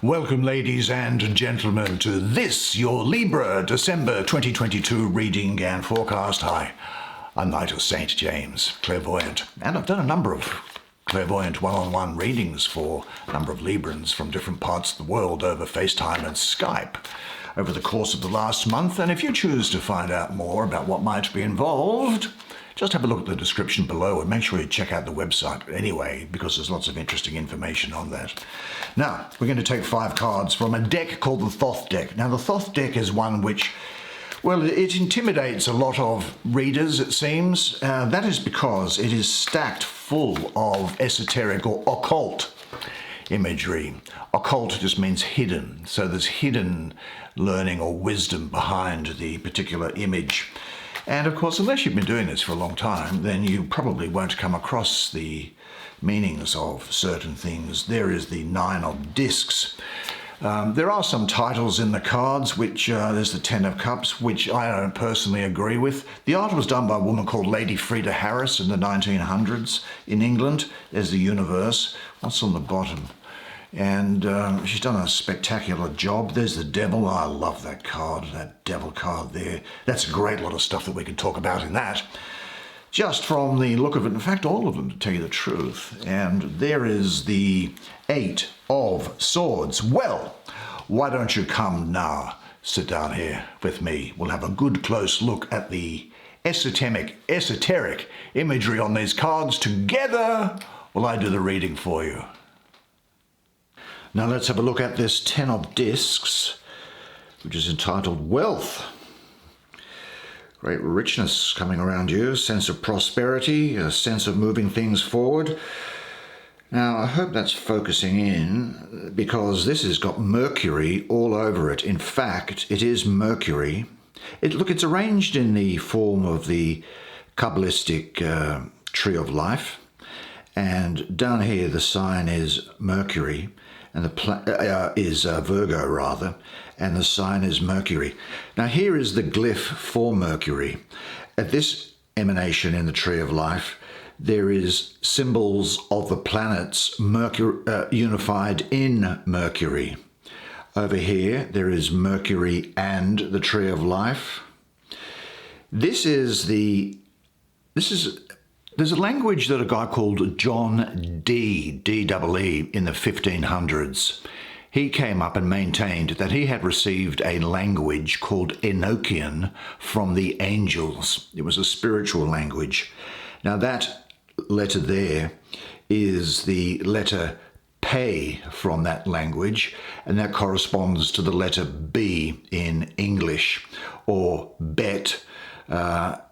Welcome, ladies and gentlemen, to this, your Libra December 2022 reading and forecast. Hi, I'm Nigel Saint James, clairvoyant, and I've done a number of clairvoyant one-on-one readings for a number of Librans from different parts of the world over FaceTime and Skype over the course of the last month. And if you choose to find out more about what might be involved, just have a look at the description below and make sure you check out the website anyway, because there's lots of interesting information on that. Now, we're going to take 5 cards from a deck called the Thoth deck. Now, the Thoth deck is one which, well, it intimidates a lot of readers, it seems. That is because it is stacked full of esoteric or occult imagery. Occult just means hidden, so there's hidden learning or wisdom behind the particular image. And of course, unless you've been doing this for a long time, then you probably won't come across the meanings of certain things. There is the 9 of discs. There are some titles in the cards, which there's the 10 of cups, which I don't personally agree with. The art was done by a woman called Lady Frida Harris in the 1900s in England. There's the universe. What's on the bottom? And she's done a spectacular job. There's the devil. I love that card, that devil card there. That's a great lot of stuff that we can talk about in that. Just from the look of it, in fact, all of them, to tell you the truth. And there is the 8 of swords. Well, why don't you come now, sit down here with me. We'll have a good close look at the esoteric imagery on these cards together while I do the reading for you. Now let's have a look at this 10 of discs, which is entitled Wealth. Great richness coming around you, sense of prosperity, a sense of moving things forward. Now I hope that's focusing in, because this has got Mercury all over it. In fact, it is Mercury. Look, it's arranged in the form of the Kabbalistic tree of life. And down here the sign is Mercury. And the is Virgo rather, and the sign is Mercury. Now here is the glyph for Mercury. At this emanation in the Tree of Life, there is symbols of the planets unified in Mercury. Over here there is Mercury and the Tree of Life. There's a language that a guy called John D. D-E-E, in the 1500s. He came up and maintained that he had received a language called Enochian from the angels. It was a spiritual language. Now that letter there is the letter Pe from that language, and that corresponds to the letter B in English, or Bet,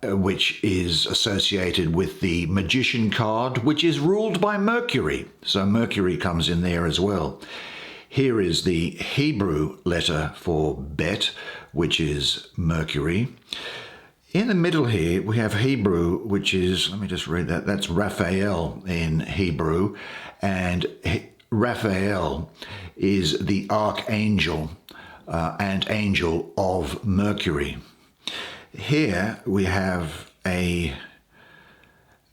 which is associated with the Magician card, which is ruled by Mercury. So Mercury comes in there as well. Here is the Hebrew letter for Bet, which is Mercury. In the middle here, we have Hebrew, which is, let me just read that, that's Raphael in Hebrew. And Raphael is the archangel and angel of Mercury. Here we have a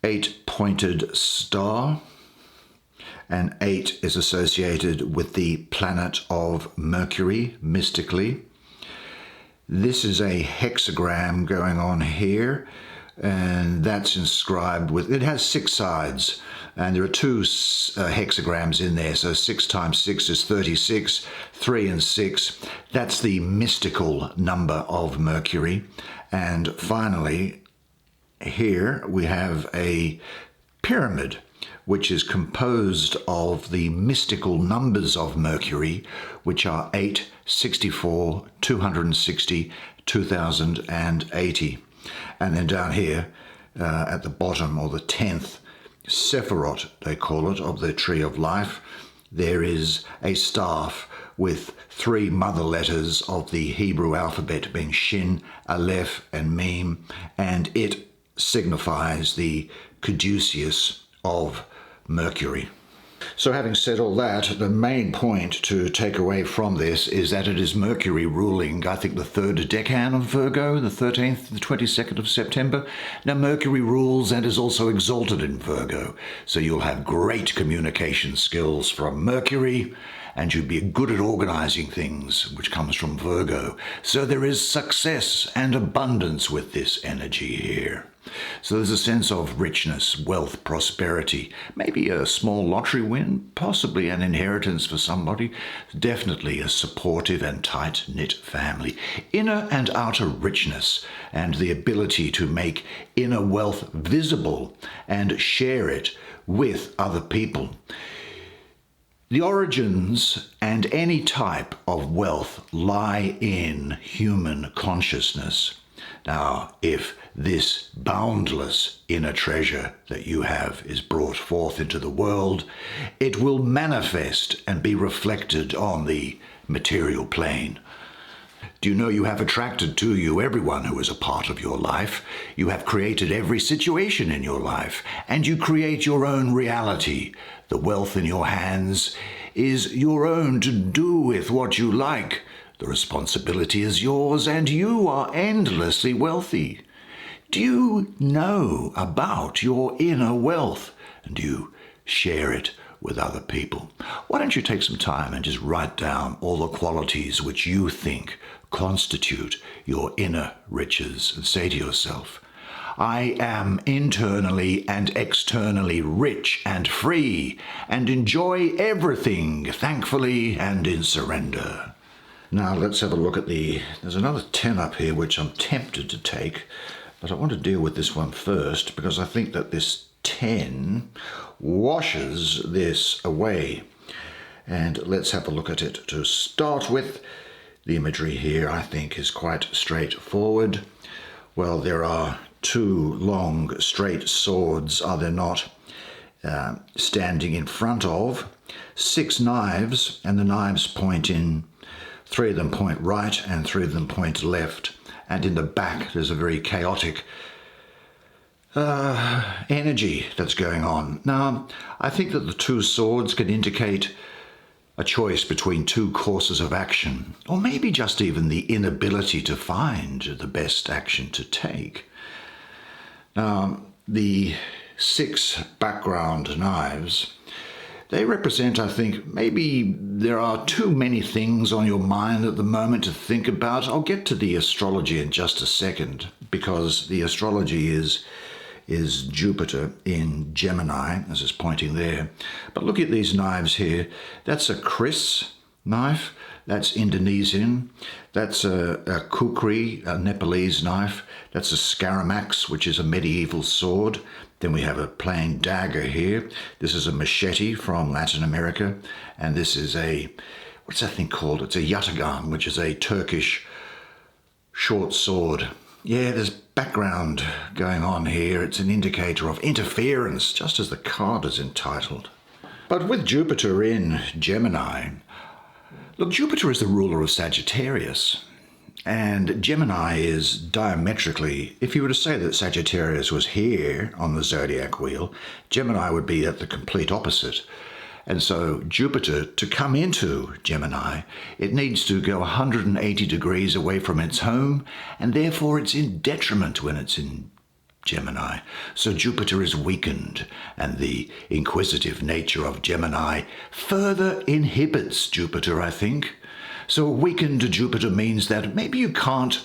8-pointed star, and 8 is associated with the planet of Mercury, mystically. This is a hexagram going on here, and that's inscribed with, it has 6 sides, and there are 2 hexagrams in there, so 6 times 6 is 36, 3 and 6, that's the mystical number of Mercury. And finally, here we have a pyramid, which is composed of the mystical numbers of Mercury, which are 8, 64, 260, 2080. And then down here at the bottom, or the 10th Sephirot, they call it, of the Tree of Life, there is a staff with 3 mother letters of the Hebrew alphabet, being Shin, Aleph, and Mem, and it signifies the caduceus of Mercury. So having said all that, the main point to take away from this is that it is Mercury ruling, I think, the third decan of Virgo, the 13th to the 22nd of September. Now, Mercury rules and is also exalted in Virgo, so you'll have great communication skills from Mercury, and you'll be good at organizing things, which comes from Virgo. So there is success and abundance with this energy here. So there's a sense of richness, wealth, prosperity, maybe a small lottery win, possibly an inheritance for somebody, definitely a supportive and tight-knit family, inner and outer richness, and the ability to make inner wealth visible and share it with other people. The origins and any type of wealth lie in human consciousness. Now, if this boundless inner treasure that you have is brought forth into the world, it will manifest and be reflected on the material plane. Do you know you have attracted to you everyone who is a part of your life? You have created every situation in your life, and you create your own reality. The wealth in your hands is your own to do with what you like. The responsibility is yours, and you are endlessly wealthy. Do you know about your inner wealth, and do you share it with other people? Why don't you take some time and just write down all the qualities which you think constitute your inner riches, and say to yourself, I am internally and externally rich and free, and enjoy everything thankfully and in surrender. Now let's have a look at there's another 10 up here which I'm tempted to take, but I want to deal with this one first because I think that this 10 washes this away. And let's have a look at it to start with. The imagery here, I think, is quite straightforward. Well, there are two long straight swords, are there not, standing in front of 6 knives, and the knives point in. 3 of them point right and 3 of them point left. And in the back, there's a very chaotic energy that's going on. Now, I think that the 2 swords can indicate a choice between 2 courses of action, or maybe just even the inability to find the best action to take. Now, the 6 background knives, they represent, I think, maybe there are too many things on your mind at the moment to think about. I'll get to the astrology in just a second, because the astrology is Jupiter in Gemini, as is pointing there. But look at these knives here. That's a kris knife. That's Indonesian. That's a kukri, a Nepalese knife. That's a scaramax, which is a medieval sword. Then we have a plain dagger here. This is a machete from Latin America. And this is what's that thing called? It's a yataghan, which is a Turkish short sword. Yeah, there's background going on here. It's an indicator of interference, just as the card is entitled. But with Jupiter in Gemini, look, Jupiter is the ruler of Sagittarius. And Gemini is diametrically, if you were to say that Sagittarius was here on the zodiac wheel, Gemini would be at the complete opposite. And so Jupiter, to come into Gemini, it needs to go 180 degrees away from its home, and therefore it's in detriment when it's in Gemini. So Jupiter is weakened, and the inquisitive nature of Gemini further inhibits Jupiter, I think. So a weakened Jupiter means that maybe you can't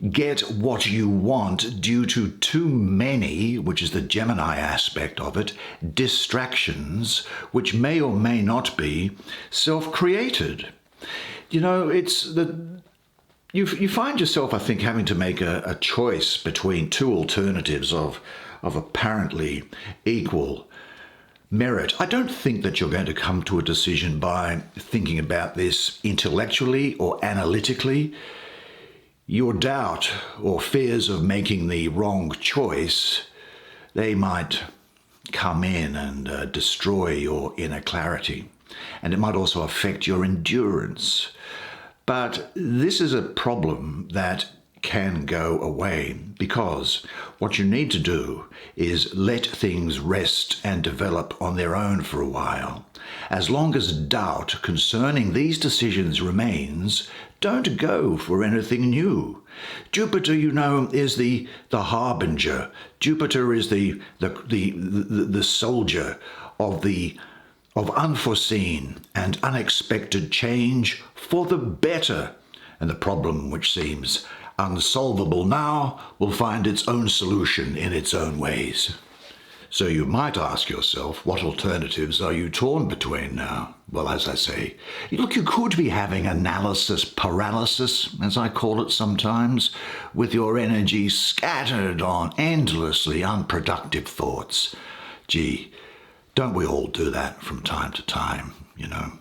get what you want due to too many, which is the Gemini aspect of it, distractions, which may or may not be self-created. You know, you find yourself, I think, having to make a choice between 2 alternatives of apparently equal merit. I don't think that you're going to come to a decision by thinking about this intellectually or analytically. Your doubt or fears of making the wrong choice, they might come in and destroy your inner clarity. And it might also affect your endurance. But this is a problem that can go away, because what you need to do is let things rest and develop on their own for a while. As long as doubt concerning these decisions remains, don't go for anything new. Jupiter, you know, is the harbinger. Jupiter is the soldier of unforeseen and unexpected change for the better. And the problem which seems unsolvable now will find its own solution in its own ways. So you might ask yourself, what alternatives are you torn between now? Well, as I say, look, you could be having analysis paralysis, as I call it sometimes, with your energy scattered on endlessly unproductive thoughts. Gee, don't we all do that from time to time, you know?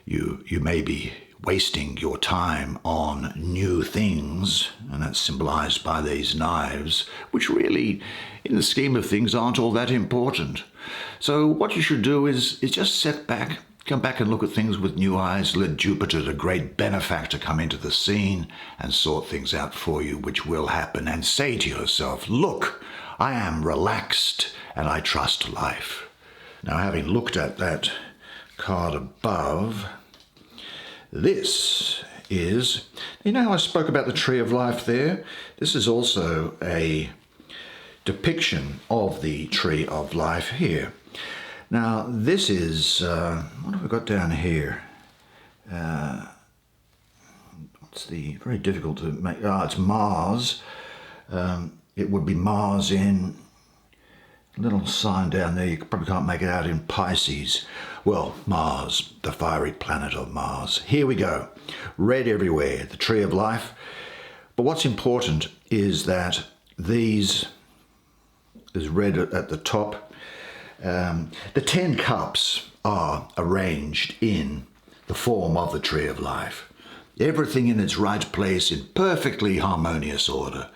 You may be wasting your time on new things, and that's symbolized by these knives, which really, in the scheme of things, aren't all that important. So what you should do is just sit back, come back and look at things with new eyes, let Jupiter, the great benefactor, come into the scene and sort things out for you, which will happen, and say to yourself, look, I am relaxed and I trust life. Now, having looked at that card above, this is, you know how I spoke about the tree of life there? This is also a depiction of the tree of life here. Now, this is, what have we got down here? Very difficult to make, it's Mars. It would be Mars in, little sign down there, you probably can't make it out, in Pisces. Well, Mars, the fiery planet of Mars. Here we go. Red everywhere, the tree of life. But what's important is that these, there's red at the top. The 10 cups are arranged in the form of the tree of life. Everything in its right place in perfectly harmonious order.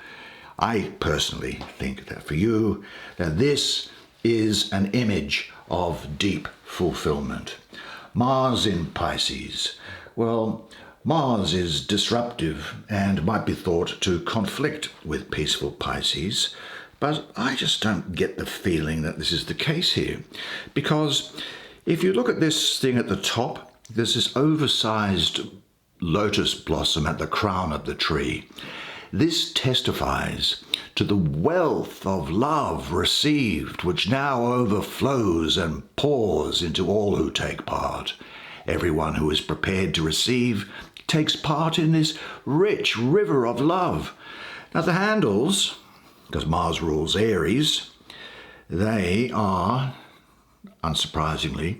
I personally think that for you, that this is an image of deep fulfillment. Mars in Pisces. Well, Mars is disruptive and might be thought to conflict with peaceful Pisces, but I just don't get the feeling that this is the case here. Because if you look at this thing at the top, there's this oversized lotus blossom at the crown of the tree. This testifies to the wealth of love received, which now overflows and pours into all who take part. Everyone who is prepared to receive takes part in this rich river of love. Now the handles, because Mars rules Aries, they are, unsurprisingly,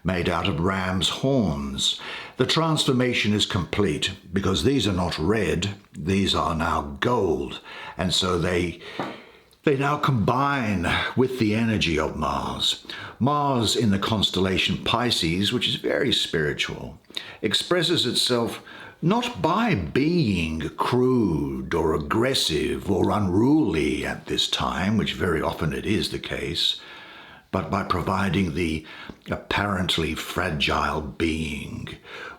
made out of ram's horns. The transformation is complete because these are not red, these are now gold, and so they now combine with the energy of Mars. Mars in the constellation Pisces, which is very spiritual, expresses itself not by being crude or aggressive or unruly at this time, which very often it is the case, but by providing the apparently fragile being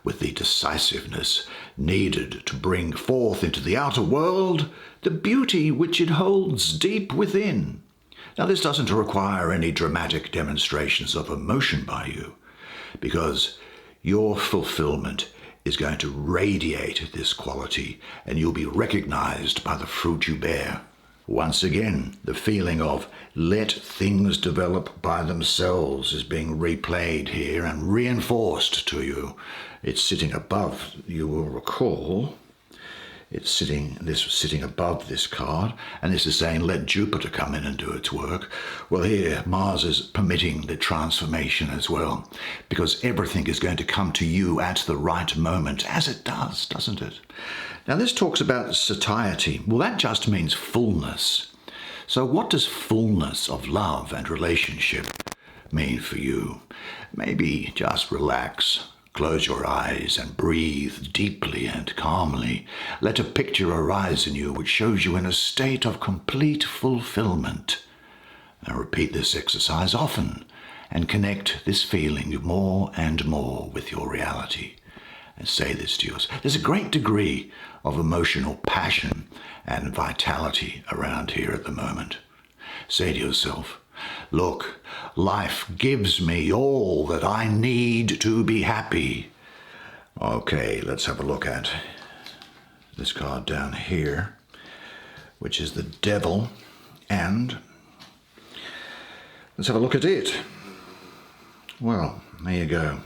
with the decisiveness needed to bring forth into the outer world the beauty which it holds deep within. Now, this doesn't require any dramatic demonstrations of emotion by you, because your fulfillment is going to radiate this quality, and you'll be recognized by the fruit you bear. Once again, the feeling of let things develop by themselves is being replayed here and reinforced to you. It's sitting above, you will recall, it's sitting above this card, and this is saying let Jupiter come in and do its work. Well, here Mars is permitting the transformation as well, because everything is going to come to you at the right moment, as it does, doesn't it? Now this talks about satiety. Well, that just means fullness. So what does fullness of love and relationship mean for you? Maybe just relax. Close your eyes and breathe deeply and calmly. Let a picture arise in you which shows you in a state of complete fulfillment. Now repeat this exercise often and connect this feeling more and more with your reality. and say this to yourself. There's a great degree of emotional passion and vitality around here at the moment. Say to yourself, look, life gives me all that I need to be happy. Okay, let's have a look at this card down here, which is the Devil, and let's have a look at it. Well, there you go.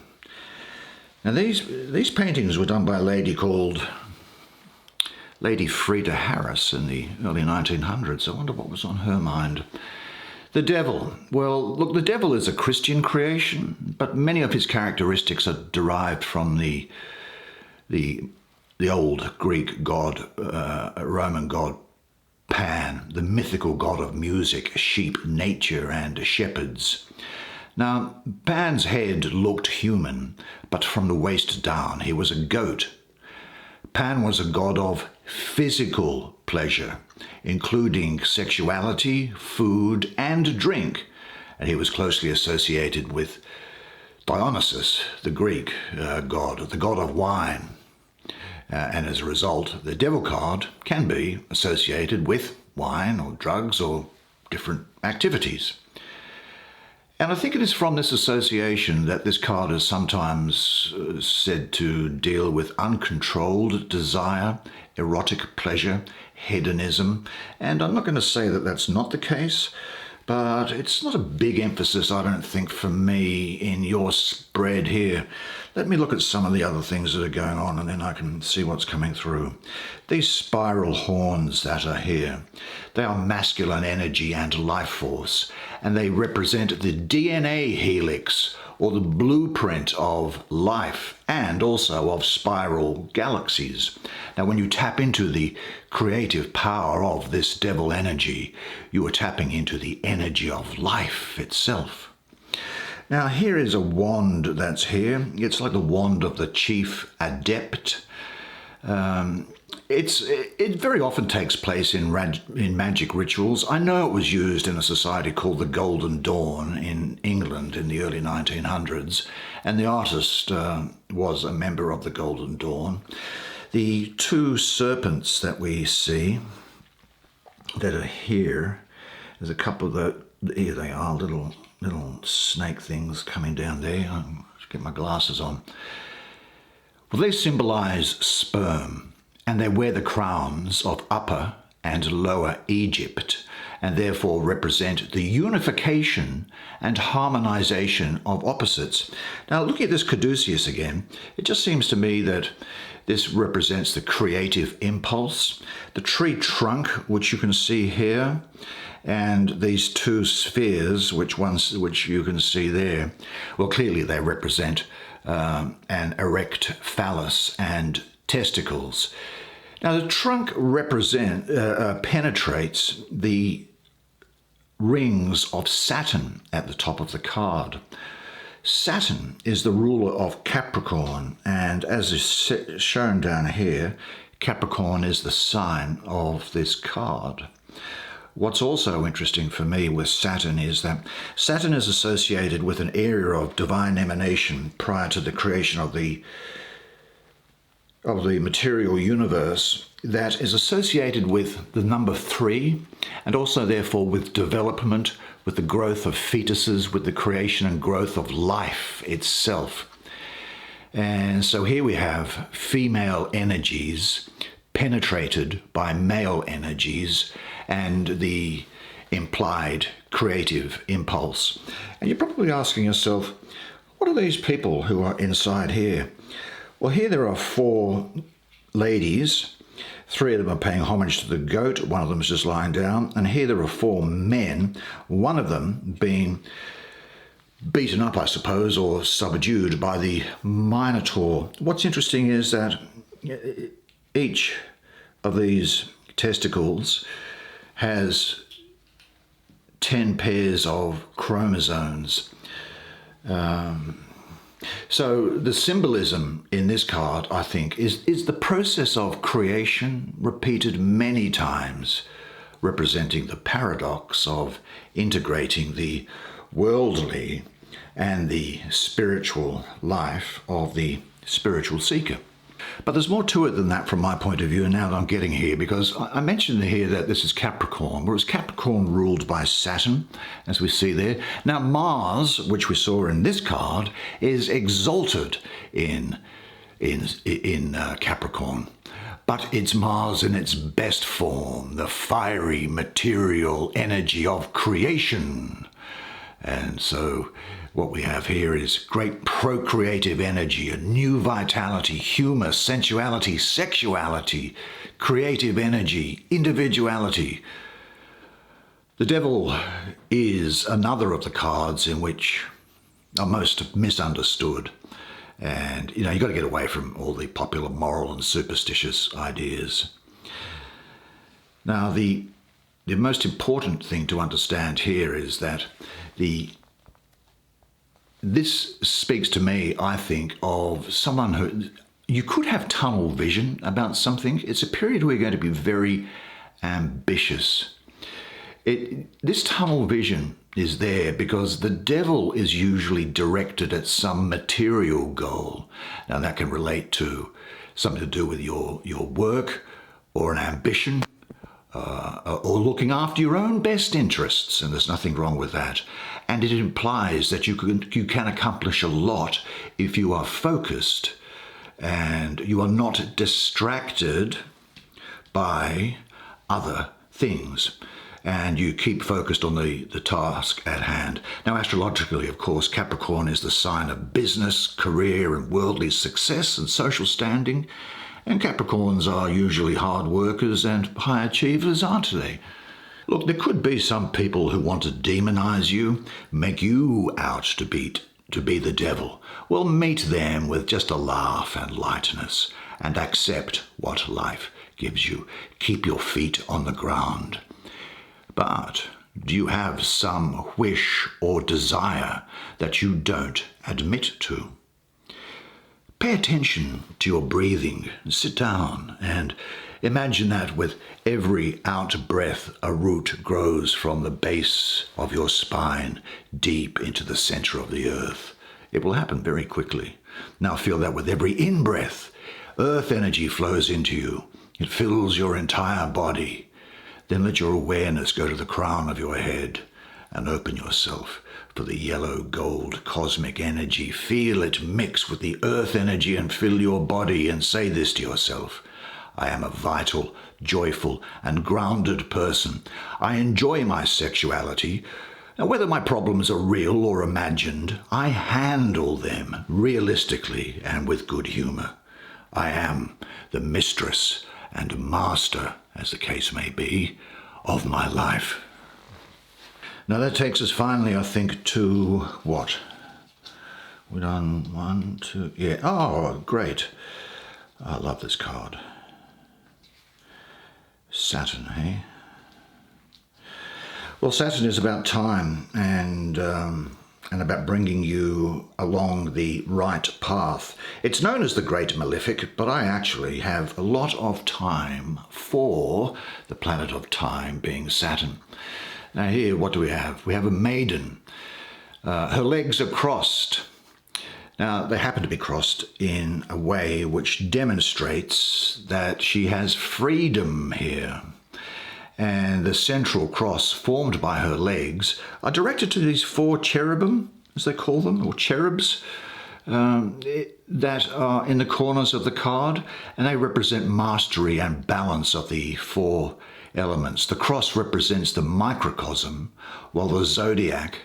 Now these paintings were done by a lady called Lady Frida Harris in the early 1900s. I wonder what was on her mind. The Devil. Well, look, the Devil is a Christian creation, but many of his characteristics are derived from the old Greek god, Roman god Pan, the mythical god of music, sheep, nature, and shepherds. Now, Pan's head looked human, but from the waist down he was a goat. Pan was a god of physical pleasure, including sexuality, food, and drink, and he was closely associated with Dionysus, the Greek god, the god of wine. And as a result, the Devil card can be associated with wine or drugs or different activities. And I think it is from this association that this card is sometimes said to deal with uncontrolled desire, erotic pleasure, hedonism. And I'm not going to say that that's not the case, but it's not a big emphasis, I don't think, for me in your spread here. Let me look at some of the other things that are going on, and then I can see what's coming through. These spiral horns that are here, they are masculine energy and life force, and they represent the DNA helix, or the blueprint of life, and also of spiral galaxies. Now, when you tap into the creative power of this Devil energy, you are tapping into the energy of life itself. Now, here is a wand that's here. It's like the wand of the chief adept. It very often takes place in magic rituals. I know it was used in a society called the Golden Dawn in England in the early 1900s, and the artist was a member of the Golden Dawn. The two serpents that we see that are here, there's a couple that, here they are, little snake things coming down there. I'll get my glasses on. Well, they symbolize sperm, and they wear the crowns of Upper and Lower Egypt, and therefore represent the unification and harmonization of opposites. Now, looking at this caduceus again, it just seems to me that this represents the creative impulse. The tree trunk, which you can see here, and these two spheres, which you can see there, well, clearly they represent an erect phallus and testicles. Now, the trunk penetrates the rings of Saturn at the top of the card. Saturn is the ruler of Capricorn, and as is shown down here, Capricorn is the sign of this card. What's also interesting for me with Saturn is that Saturn is associated with an area of divine emanation prior to the creation of the material universe that is associated with the number 3, and also therefore with development, with the growth of fetuses, with the creation and growth of life itself. And so here we have female energies penetrated by male energies and the implied creative impulse. And you're probably asking yourself, what are these people who are inside here? Well, here there are 4 ladies. 3 of them are paying homage to the goat. One of them is just lying down. And here there are 4 men, one of them being beaten up, I suppose, or subdued by the Minotaur. What's interesting is that each of these testicles has 10 pairs of chromosomes. So the symbolism in this card, I think, is the process of creation repeated many times, representing the paradox of integrating the worldly and the spiritual life of the spiritual seeker. But there's more to it than that from my point of view, and now that I'm getting here, because I mentioned here that this is Capricorn, whereas Capricorn ruled by Saturn, as we see there. Now Mars, which we saw in this card, is exalted in Capricorn. But it's Mars in its best form, the fiery material energy of creation. And so what we have here is great procreative energy, a new vitality, humor, sensuality, sexuality, creative energy, individuality. The devil is another of the cards in which are most misunderstood. And, you know, you've got to get away from all the popular moral and superstitious ideas. Now, the most important thing to understand here is that this speaks to me, I think, of someone who, you could have tunnel vision about something. It's a period where you're going to be very ambitious. This tunnel vision is there because the devil is usually directed at some material goal. Now that can relate to something to do with your work or an ambition or looking after your own best interests, and there's nothing wrong with that. And it implies that you can accomplish a lot if you are focused and you are not distracted by other things, and you keep focused on the task at hand. Now, astrologically, of course, Capricorn is the sign of business, career, and worldly success and social standing. And Capricorns are usually hard workers and high achievers, aren't they? Look, there could be some people who want to demonize you, make you out to be the devil. Well, meet them with just a laugh and lightness, and accept what life gives you. Keep your feet on the ground. But do you have some wish or desire that you don't admit to? Pay attention to your breathing. Sit down and imagine that with every out-breath, a root grows from the base of your spine deep into the center of the earth. It will happen very quickly. Now feel that with every in-breath, earth energy flows into you. It fills your entire body. Then let your awareness go to the crown of your head and open yourself for the yellow gold cosmic energy. Feel it mix with the earth energy and fill your body, and say this to yourself: I am a vital, joyful, and grounded person. I enjoy my sexuality. Now, whether my problems are real or imagined, I handle them realistically and with good humor. I am the mistress and master, as the case may be, of my life. Now that takes us finally, I think, to what? We've done 1, 2, yeah. Oh, great. I love this card. Saturn, eh? Well, Saturn is about time and about bringing you along the right path. It's known as the Great Malefic, but I actually have a lot of time for the planet of time being Saturn. Now here, what do we have? We have a maiden. Her legs are crossed. Now, they happen to be crossed in a way which demonstrates that she has freedom here. And the central cross formed by her legs are directed to these 4 cherubim, as they call them, or cherubs, that are in the corners of the card, and they represent mastery and balance of the 4 elements. The cross represents the microcosm, while the zodiac,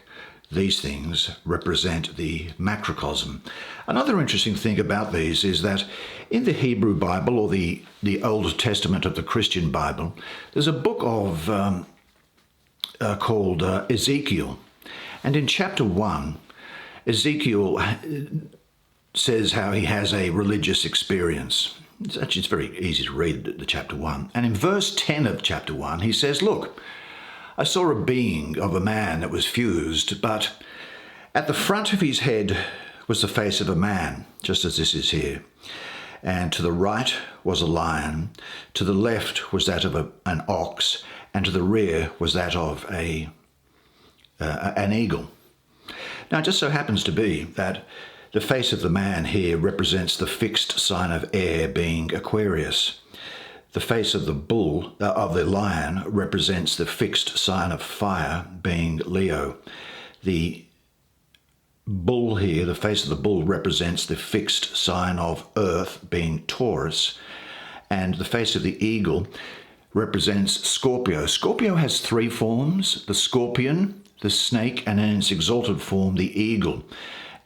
these things, represent the macrocosm. Another interesting thing about these is that in the Hebrew Bible, or the Old Testament of the Christian Bible, there's a book of called Ezekiel. And in chapter 1, Ezekiel says how he has a religious experience. It's very easy to read the chapter 1. And in verse 10 of chapter 1, he says, look, I saw a being of a man that was fused, but at the front of his head was the face of a man, just as this is here. And to the right was a lion, to the left was that of an ox, and to the rear was that of an eagle. Now, it just so happens to be that The face of the man here represents the fixed sign of air, being Aquarius. The face of the bull, of the lion, represents the fixed sign of fire, being Leo. The bull here, the face of the bull, represents the fixed sign of earth, being Taurus. And the face of the eagle represents Scorpio. Scorpio has three forms: the scorpion, the snake, and in its exalted form, the eagle.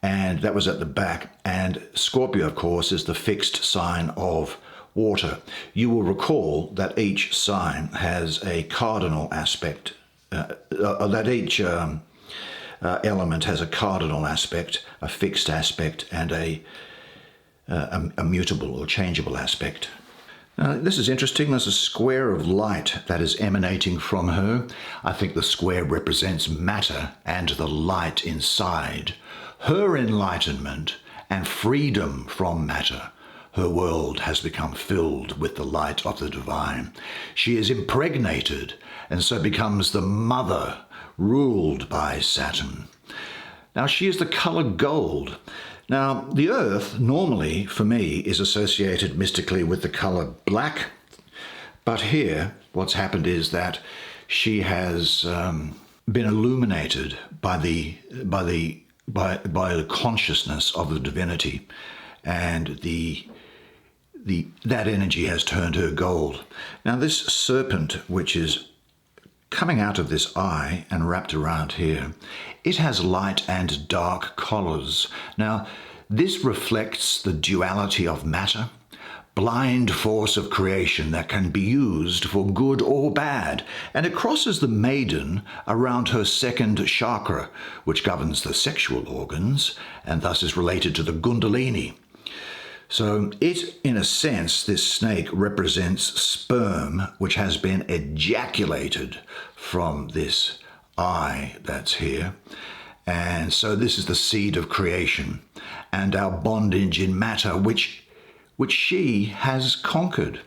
And that was at the back. And Scorpio, of course, is the fixed sign of water. You will recall that each sign has a cardinal aspect, that each element has a cardinal aspect, a fixed aspect, and a mutable or changeable aspect. Now, this is interesting. There's a square of light that is emanating from her. I think the square represents matter and the light inside. Her enlightenment and freedom from matter. Her world has become filled with the light of the divine. She is impregnated and so becomes the mother ruled by Saturn. Now, she is the color gold. Now, the earth normally, for me, is associated mystically with the color black. But here, what's happened is that she has been illuminated by the consciousness of the divinity, and that energy has turned her gold. Now, this serpent, which is coming out of this eye and wrapped around here, it has light and dark collars. Now, this reflects the duality of matter, blind force of creation that can be used for good or bad, and it crosses the maiden around her second chakra, which governs the sexual organs, and thus is related to the Kundalini. So it, in a sense, this snake represents sperm, which has been ejaculated from this eye that's here. And so this is the seed of creation and our bondage in matter, which she has conquered.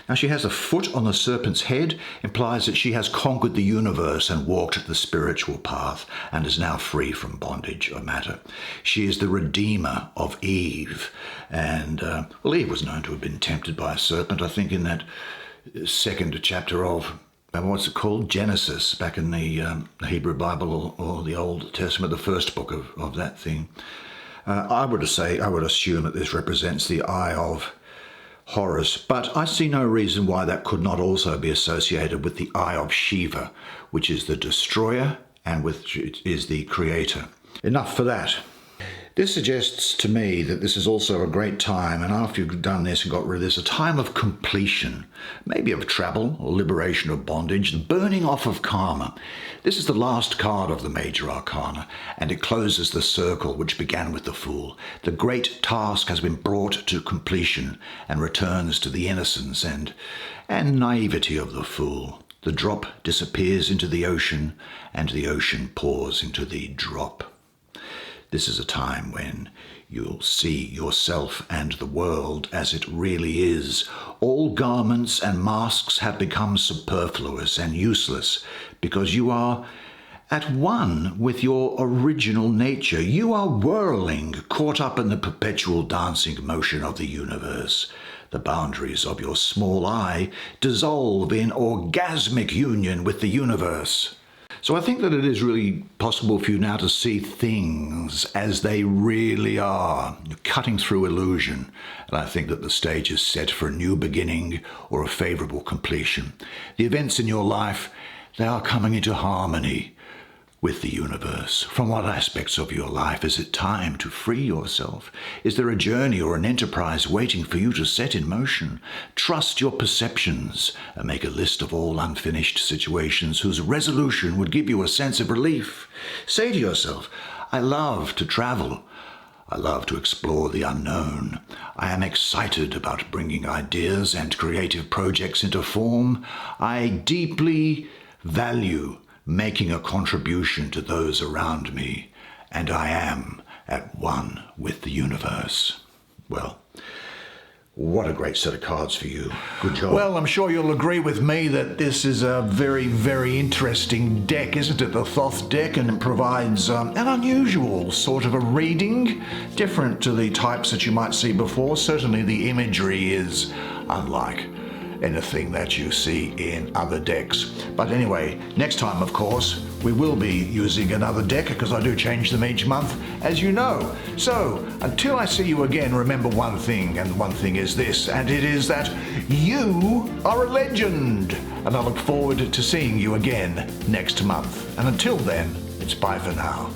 Now, she has a foot on the serpent's head, implies that she has conquered the universe and walked the spiritual path and is now free from bondage of matter. She is the redeemer of Eve. And, Eve was known to have been tempted by a serpent, I think, in that second chapter of, what's it called? Genesis, back in the Hebrew Bible or the Old Testament, the first book of that thing. I would assume that this represents the eye of Horus, but I see no reason why that could not also be associated with the eye of Shiva, which is the destroyer and which is the creator. Enough for that. This suggests to me that this is also a great time, and after you've done this and got rid of this, a time of completion, maybe of travel or liberation of bondage, the burning off of karma. This is the last card of the major arcana, and it closes the circle which began with the Fool. The great task has been brought to completion and returns to the innocence and naivety of the Fool. The drop disappears into the ocean, and the ocean pours into the drop. This is a time when you'll see yourself and the world as it really is. All garments and masks have become superfluous and useless because you are at one with your original nature. You are whirling, caught up in the perpetual dancing motion of the universe. The boundaries of your small eye dissolve in orgasmic union with the universe. So I think that it is really possible for you now to see things as they really are, cutting through illusion. And I think that the stage is set for a new beginning or a favorable completion. The events in your life, they are coming into harmony with the universe. From what aspects of your life is it time to free yourself? Is there a journey or an enterprise waiting for you to set in motion? Trust your perceptions and make a list of all unfinished situations whose resolution would give you a sense of relief. Say to yourself, I love to travel. I love to explore the unknown. I am excited about bringing ideas and creative projects into form. I deeply value making a contribution to those around me, and I am at one with the universe. Well, What a great set of cards for you. Good job. Well, I'm sure you'll agree with me that this is a very, very interesting deck, isn't it? The Thoth deck, and it provides an unusual sort of a reading, different to the types that you might see before. Certainly the imagery is unlike anything that you see in other decks. But anyway, next time, of course, we will be using another deck because I do change them each month, as you know. So, until I see you again, remember one thing, and one thing is this, and it is that you are a legend. And I look forward to seeing you again next month. And until then, it's bye for now.